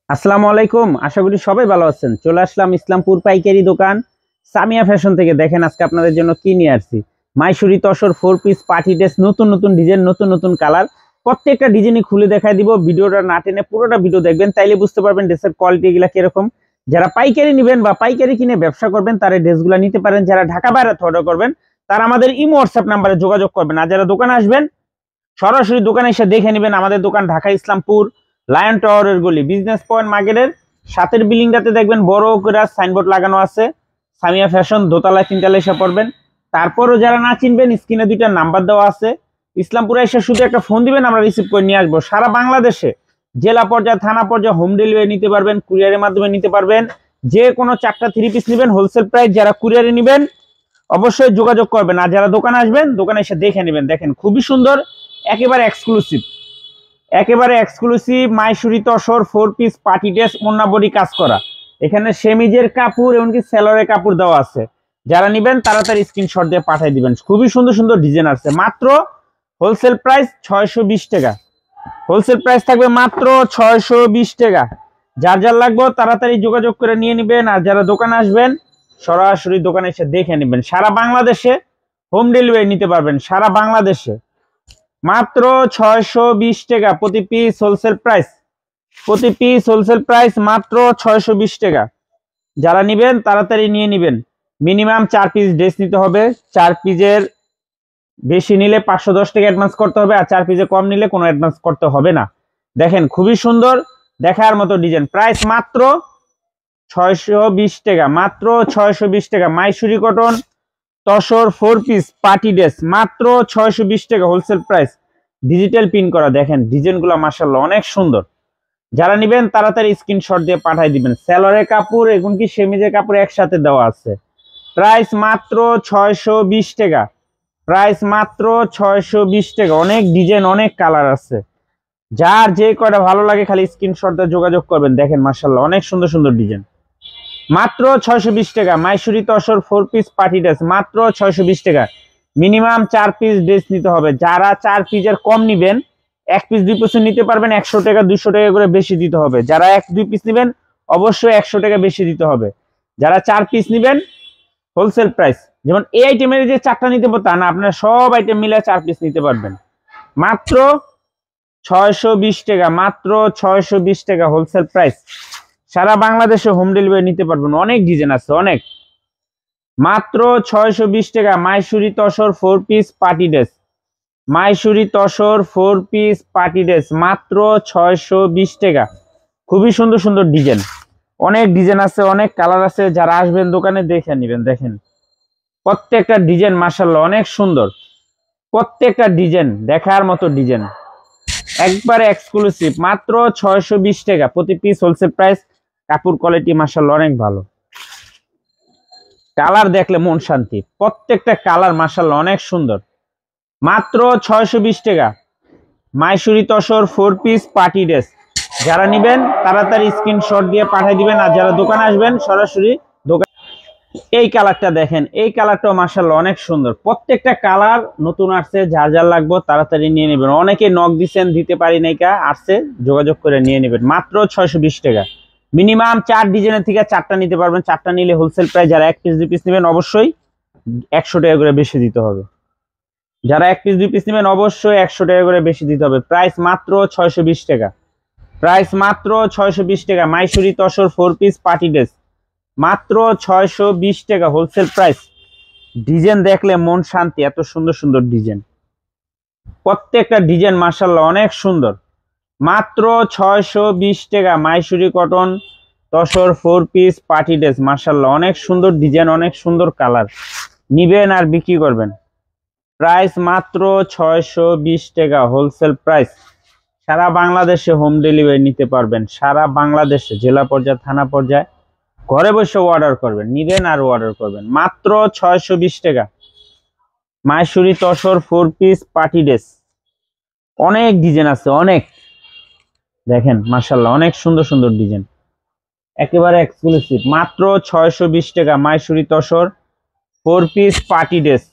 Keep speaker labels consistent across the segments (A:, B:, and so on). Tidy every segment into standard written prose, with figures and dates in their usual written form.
A: আসসালামু আলাইকুম। আশা করি সবাই ভালো আছেন। চলে আসলাম ইসলামপুর পাইকারি দোকান সামিয়া ফ্যাশন থেকে। দেখেন আজকে আপনাদের জন্য কি নিয়ে আসছি। Mysuri tussar 4 piece party dress, নতুন নতুন ডিজাইন, নতুন নতুন কালার। প্রত্যেকটা ডিজাইনই খুলে দেখাই দিব। ভিডিওটা না টেনে পুরোটা ভিডিও দেখবেন, তাইলে বুঝতে পারবেন ড্রেসের কোয়ালিটি গুলা কিরকম। যারা পাইকারি নেবেন বা পাইকারি কিনে ব্যবসা করবেন তারা ড্রেসগুলো নিতে পারেন। যারা ঢাকা বাইরে অর্ডার করবেন তারা আমাদের ইমো হোয়াটসঅ্যাপ নাম্বারে যোগাযোগ করবেন। আর যারা দোকানে আসবেন সরাসরি দোকানে এসে দেখে নেবেন। আমাদের দোকান ঢাকা ইসলামপুর লায়ন টাওয়ারের গলি, বিজনেস পয়েন্ট মার্কেটের সাথের বিল্ডিংটাতে দেখবেন বড় করে সাইনবোর্ড লাগানো আছে সামিয়া ফ্যাশন। দোতলায় তিনতলায় এসে পড়বেন। তারপরও যারা না চিনবেন স্ক্রিনে দুইটা নাম্বার দেওয়া আছে, ইসলামপুরে এসে শুধু একটা ফোন দিবেন, আমরা রিসিভ করে নিয়ে আসবো। সারা বাংলাদেশে জেলা পর্যায়ে থানা পর্যায়ে হোম ডেলিভারি নিতে পারবেন, কুরিয়ারের মাধ্যমে নিতে পারবেন। যে কোনো 4টা 3 পিস নেবেন হোলসেল প্রাইস। যারা কুরিয়ারে নেবেন অবশ্যই যোগাযোগ করবেন। আর যারা দোকানে আসবেন দোকানে এসে দেখে নেবেন। দেখেন খুবই সুন্দর, একেবারে এক্সক্লুসিভ, একেবারে exclusive Mysuri tussar 4 piece party dress, ওন্না বডি কাজ করা। এখানে সেমিজের কাপড় এমনকি সেলরের কাপড় দেওয়া আছে। যারা নেবেন তাড়াতাড়ি স্ক্রিনশট দিয়ে পাঠিয়ে দিবেন। খুবই সুন্দর সুন্দর ডিজাইন আছে। মাত্র হোলসেল প্রাইস 620 টাকা। হোলসেল প্রাইস থাকবে মাত্র 620 টাকা। যার যার লাগবে তাড়াতাড়ি যোগাযোগ করে নিয়ে নেবেন। আর যারা দোকানে আসবেন সরাসরি দোকানে এসে দেখে নেবেন। সারা বাংলাদেশে হোম ডেলিভারি নিতে পারবেন, সারা বাংলাদেশে। মাত্র 620 টাকা প্রতি পিস হোলসেল প্রাইস। প্রতি পিস হোলসেল প্রাইস মাত্র 620 টাকা। যারা নেবেন তাড়াতাড়ি নিয়ে নেবেন। মিনিমাম 4 পিস ড্রেস নিতে হবে। 4 পিসের বেশি নিলে 510 টাকা অ্যাডভান্স করতে হবে। আর 4 পিসে কম নিলে কোনো অ্যাডভান্স করতে হবে না। দেখেন খুবই সুন্দর, দেখার মতো ডিজাইন। প্রাইস মাত্র 620 টাকা। মাত্র 620 টাকা। Mysuri cotton tussar 4 piece party dress মাত্র 620 টাকা হোলসেল প্রাইস। ডিজিটাল প্রিন্ট করা। দেখেন ডিজাইনগুলো মাশাআল্লাহ অনেক সুন্দর। যারা নেবেন তাড়াতাড়ি স্ক্রিনশট দিয়ে পাঠিয়ে দিবেন। সেলরের কাপড় এমনকি সেমিজের কাপড় একসাথে দেওয়া আছে। প্রাইস মাত্র 620 টাকা। প্রাইস মাত্র 620 টাকা। অনেক ডিজাইন, অনেক কালার আছে। যার যে কয়টা ভালো লাগে খালি স্ক্রিনশট দিয়ে যোগাযোগ করবেন। দেখেন মাশাআল্লাহ অনেক সুন্দর সুন্দর ডিজাইন। মাত্র 620 টাকা। Mysuri tussar 4 piece party dress মাত্র 620 টাকা। মিনিমাম 4 পিস ড্রেস নিতে হবে। যারা 4 পিসের কম নিবেন 1 পিস 2 পিস নিতে পারবেন, 100 টাকা 200 টাকা করে বেশি দিতে হবে। যারা 1-2 পিস নেবেন অবশ্যই 100 টাকা বেশি দিতে হবে। যারা 4 পিস নেবেন হোলসেল প্রাইস। যেমন এই আইটেমের যে 4টা নিতে পারতেন না, আপনারা সব আইটেম মিলে 4 পিস নিতে পারবেন। মাত্র 620 টাকা। মাত্র 620 টাকা হোলসেল প্রাইস। সারা বাংলাদেশে হোম ডেলিভারি নিতে পারবেন। অনেক ডিজাইন আছে অনেক। মাত্র 620 টাকা। Mysuri tussar 4 piece party dress. Mysuri tussar 4 piece party dress মাত্র 620 টাকা। খুবই সুন্দর সুন্দর ডিজাইন, অনেক ডিজাইন আছে, অনেক কালার আছে। যারা আসবেন দোকানে দেখে নেবেন। দেখেন প্রত্যেকটা ডিজাইন মাশাআল্লাহ অনেক সুন্দর। প্রত্যেকটা ডিজাইন দেখার মতো ডিজাইন, একবারে এক্সক্লুসিভ। মাত্র 620 টাকা প্রতি পিস হোলসেল প্রাইস। কাপড় কোয়ালিটি মাশাআল্লাহ অনেক ভালো। কালার দেখলে মন শান্তি। প্রত্যেকটা কালার মাশাআল্লাহ অনেক সুন্দর। মাত্র 620 টাকা। Mysuri tussar 4 piece party dress. যারা নেবেন তাড়াতাড়ি স্ক্রিনশট দিয়ে পাঠিয়ে দিবেন। আর যারা দোকানে আসবেন সরাসরি দোকান। এই কালারটা দেখেন, এই কালারটাও মাশাআল্লাহ অনেক সুন্দর। প্রত্যেকটা কালার নতুন আসছে। যার যার লাগবে তাড়াতাড়ি নিয়ে নেবেন। অনেকে নক দিচ্ছেন দিতে পারি নাই, কা আসছে যোগাযোগ করে নিয়ে নেবেন। মাত্র 620 টাকা। মিনিমাম 4 ডিজাইনের থেকে 4টা নিতে পারবেন। 4টা নিলে হোলসেল প্রাইস। যারা 1 পিস 2 পিস নেবেন অবশ্যই 100 টাকা করে বেশি দিতে হবে। যারা 1 পিস 2 পিস নেবেন অবশ্যই 100 টাকা করে বেশি দিতে হবে। প্রাইস মাত্র 620 টাকা। প্রাইস মাত্র 620 টাকা। Mysuri tussar 4 piece party dress মাত্র 620 টাকা হোলসেল প্রাইস। ডিজাইন দেখলে মন শান্তি, এত সুন্দর সুন্দর ডিজাইন। প্রত্যেকটা ডিজাইন মাশাআল্লাহ অনেক সুন্দর। মাত্র 620 টাকা। Mysuri cotton tussar 4 piece party dress মাশাআল্লাহ অনেক সুন্দর ডিজাইন, অনেক সুন্দর কালার। নিবেন আর বিক্রি করবেন। প্রাইস মাত্র 620 টাকা হোলসেল প্রাইস। সারা বাংলাদেশে হোম ডেলিভারি নিতে পারবেন। সারা বাংলাদেশে জেলা পর্যায়ে থানা পর্যায়ে ঘরে বসে অর্ডার করবেন, নিবেন আর অর্ডার করবেন। মাত্র 620 টাকা। Mysuri tussar 4 piece party dress. অনেক ডিজাইন আছে অনেক। দেখেন মাশাআল্লাহ অনেক সুন্দর সুন্দর ডিজাইন, একেবারে এক্সক্লুসিভ। মাত্র 620 টাকা। Mysuri tussar 4 piece party dress.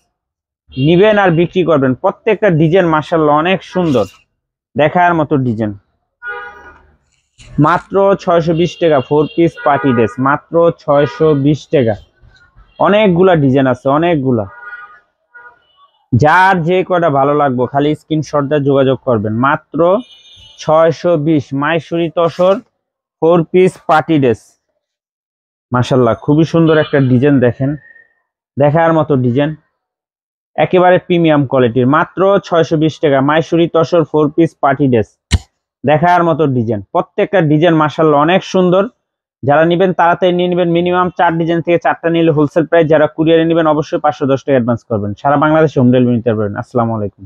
A: নিবেন আর বিক্রি করবেন। প্রত্যেকটা ডিজাইন মাশাআল্লাহ অনেক সুন্দর, দেখার মতো ডিজাইন। মাত্র 620 টাকা 4 পিস পার্টি ড্রেস, মাত্র 620 টাকা। অনেকগুলা ডিজাইন আছে, অনেকগুলা। যার যে কটা ভালো লাগবে খালি স্ক্রিনশট দিয়ে যোগাযোগ করবেন। মাত্র 620 মাইশুরি তসর 4 পিস পার্টি ড্রেস। মাশাআল্লাহ, খুবই সুন্দর একটা ডিজাইন, দেখেন দেখার মতো ডিজাইন, একেবারে প্রিমিয়াম কোয়ালিটির। মাত্র 620 টাকা মাইশুরি তসর 4 পিস পার্টি ড্রেস, দেখার মতো ডিজাইন। প্রত্যেকটা ডিজাইন মাশাআল্লাহ অনেক সুন্দর। যারা নেবেন তাড়াতাড়ি নিয়ে নেবেন। মিনিমাম 4 ডিজাইন থেকে 4টা নিলে হোলসেল প্রাইস। যারা কুরিয়ারে নেবেন অবশ্যই 510 টাকা অ্যাডভান্স করবেন। সারা বাংলাদেশে হোম ডেলিভারি নিতে পারবেন। আসসালামু আলাইকুম।